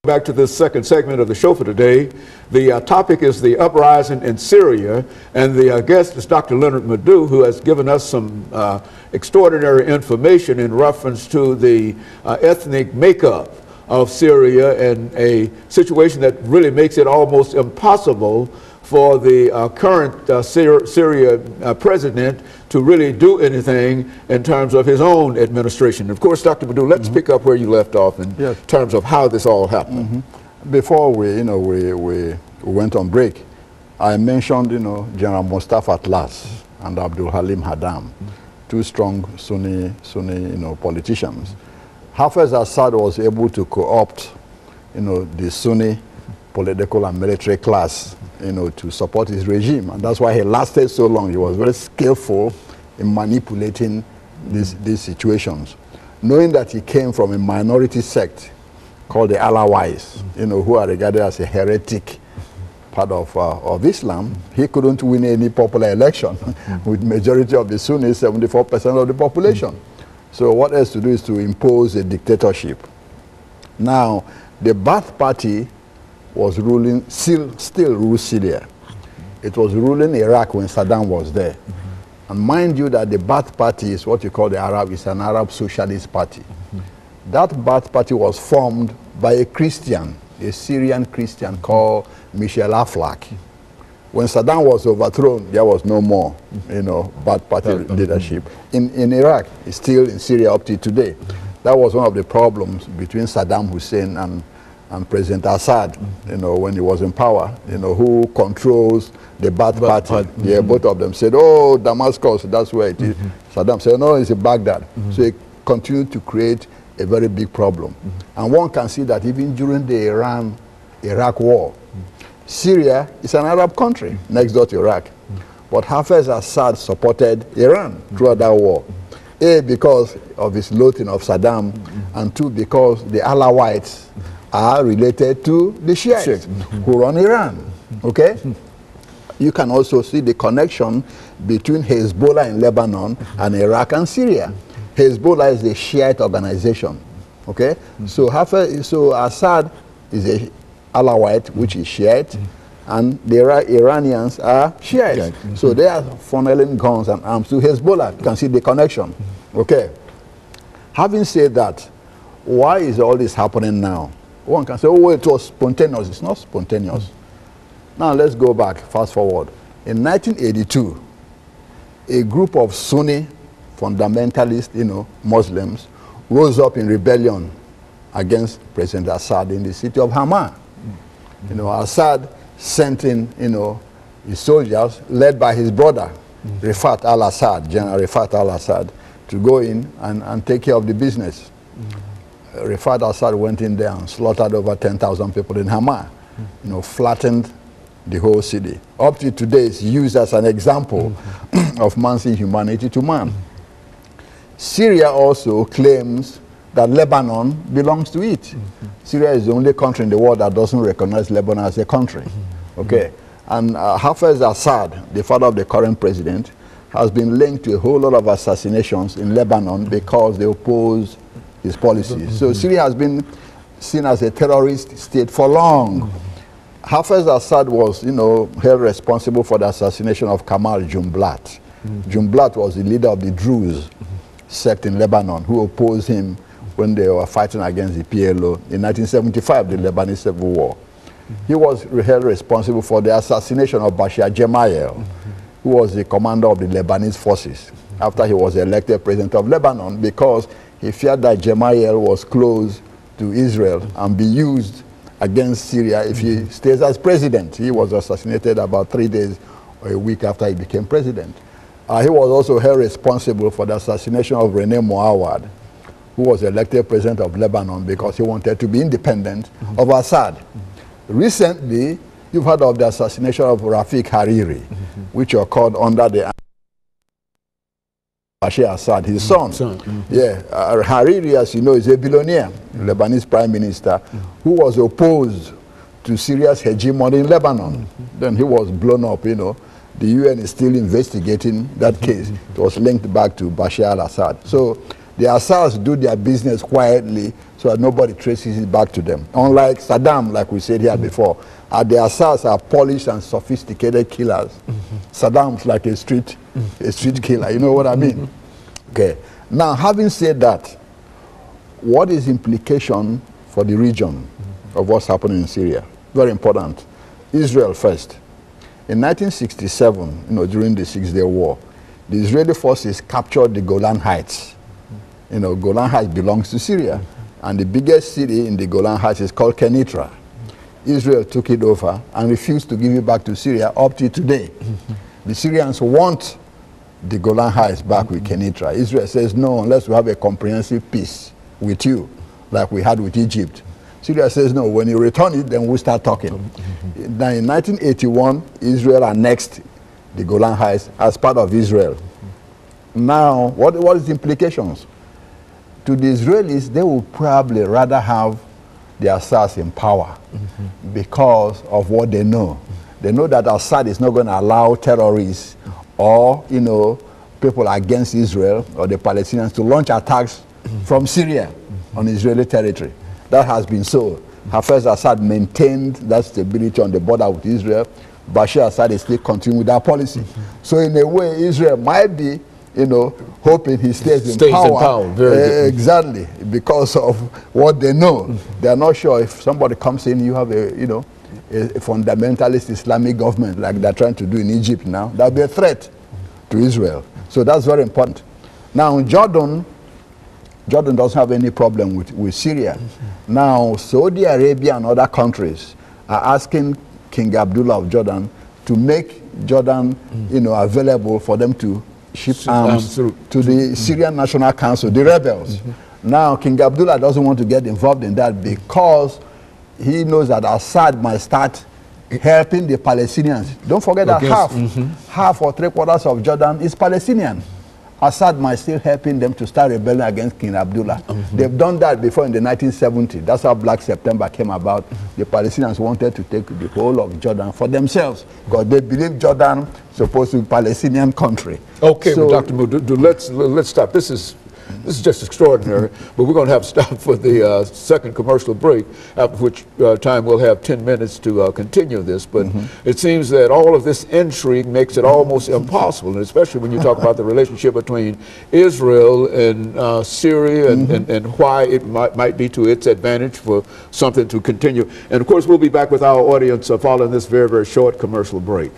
Back to this second segment of the show for today. The topic is the uprising in Syria, and the guest is Dr. LMadu2, who has given us some extraordinary information in reference to the ethnic makeup of Syria, and a situation that really makes it almost impossible for the current Syria president to really do anything in terms of his own administration. Of course, Dr. LMadu2, let's pick up where you left off in terms of how this all happened. Before we went on break, I mentioned, General Mustafa Atlas and Abdul Halim Haddam, two strong Sunni politicians. Hafez Assad was able to co-opt, the Sunni political and military class, to support his regime, and that's why he lasted so long. He was very skillful in manipulating these situations, knowing that he came from a minority sect called the Alawites, who are regarded as a heretic part of Islam. He couldn't win any popular election with majority of the Sunnis, 74% of the population. So what else to do is to impose a dictatorship. Now, the Ba'ath Party was ruling, still rules Syria. It was ruling Iraq when Saddam was there. And mind you that the Ba'ath Party is what you call it's an Arab socialist party. That Ba'ath Party was formed by a Christian, a Syrian Christian called Michel Aflaq. When Saddam was overthrown, there was no more, Ba'ath Party leadership. In Iraq, it's still in Syria up to today. That was one of the problems between Saddam Hussein and President Assad, when he was in power, who controls the Ba'ath Party. Yeah, both of them said, oh, Damascus, that's where it is. Saddam said, no, it's in Baghdad. So he continued to create a very big problem. And one can see that even during the Iran-Iraq war, Syria is an Arab country next door to Iraq. But Hafez Assad supported Iran throughout that war. A, because of his loathing of Saddam, and two, because the Alawites are related to the Shiites who run Iran. Okay? You can also see the connection between Hezbollah in Lebanon and Iraq and Syria. Hezbollah is a Shiite organization. Okay? So Assad is a Alawite, which is Shiite, and the Iranians are Shiites. So they are funneling guns and arms to Hezbollah. You can see the connection. Okay? Having said that, why is all this happening now? One can say, oh, it was spontaneous. It's not spontaneous. Now let's go back, fast forward. In 1982, a group of Sunni fundamentalist, Muslims rose up in rebellion against President Assad in the city of Hama. Assad sent in, his soldiers led by his brother, Rifat al-Assad, General Rifat al-Assad, to go in and take care of the business. Rifat al-Assad went in there and slaughtered over 10,000 people in Hama, flattened the whole city. Up to today, it's used as an example of man's inhumanity to man. Syria also claims that Lebanon belongs to it. Syria is the only country in the world that doesn't recognize Lebanon as a country. Okay, and Hafez Assad, the father of the current president, has been linked to a whole lot of assassinations in Lebanon because they oppose his policies. So Syria has been seen as a terrorist state for long. Hafez Assad was, held responsible for the assassination of Kamal Jumblat. Jumblat was the leader of the Druze sect in Lebanon who opposed him when they were fighting against the PLO in 1975, the Lebanese Civil War. He was held responsible for the assassination of Bashir Gemayel, who was the commander of the Lebanese forces, after he was elected president of Lebanon, because he feared that Gemayel was close to Israel and be used against Syria if he stays as president. He was assassinated about 3 days or a week after he became president. He was also held responsible for the assassination of René Mouawad, who was elected president of Lebanon because he wanted to be independent of Assad. Recently, you've heard of the assassination of Rafiq Hariri, which occurred under the Bashir Assad, his son. Yeah, Hariri, as you know, is a billionaire, Lebanese prime minister, who was opposed to Syria's hegemony in Lebanon. Then he was blown up, The UN is still investigating that case. It was linked back to Bashar al-Assad. So The Assads do their business quietly so that nobody traces it back to them. Unlike Saddam, like we said here before, the Assads are polished and sophisticated killers. Saddam's like a street killer. You know what I mean? Okay. Now, having said that, what is the implication for the region of what's happening in Syria? Very important. Israel first. In 1967, during the Six-Day War, the Israeli forces captured the Golan Heights. Golan Heights belongs to Syria, and the biggest city in the Golan Heights is called Kenitra. Israel took it over and refused to give it back to Syria up to today. The Syrians want the Golan Heights back with Kenitra. Israel says no, unless we have a comprehensive peace with you, like we had with Egypt. Syria says no, when you return it, then we'll start talking. Now in 1981, Israel annexed the Golan Heights as part of Israel. Now, what is the implications? To the Israelis, they would probably rather have the Assads in power because of what they know. They know that Assad is not going to allow terrorists or, people against Israel or the Palestinians to launch attacks from Syria on Israeli territory. That has been so. Hafez Assad maintained that stability on the border with Israel. Bashar Assad is still continuing with that policy. So in a way, Israel might be, hoping he stays in power. Very good. Exactly, because of what they know. They are not sure if somebody comes in, you have a fundamentalist Islamic government like they're trying to do in Egypt now. That will be a threat to Israel. So that's very important. Now, Jordan doesn't have any problem with Syria. Now, Saudi Arabia and other countries are asking King Abdullah of Jordan to make Jordan, available for them to ship arms to the Syrian National Council, the rebels. Now, King Abdullah doesn't want to get involved in that because he knows that Assad might start helping the Palestinians. Don't forget that half or three-quarters of Jordan is Palestinian. Assad might still helping them to start rebelling against King Abdullah. They've done that before in the 1970s. That's how Black September came about. The Palestinians wanted to take the whole of Jordan for themselves because they believe Jordan is supposed to be a Palestinian country. Okay, so, well, Dr. LMadu2, let's stop. This is just extraordinary, but we're going to have to stop for the second commercial break, after which time we'll have 10 minutes to continue this. But it seems that all of this intrigue makes it almost impossible, and especially when you talk about the relationship between Israel and Syria and why it might be to its advantage for something to continue. And of course, we'll be back with our audience following this very, very short commercial break.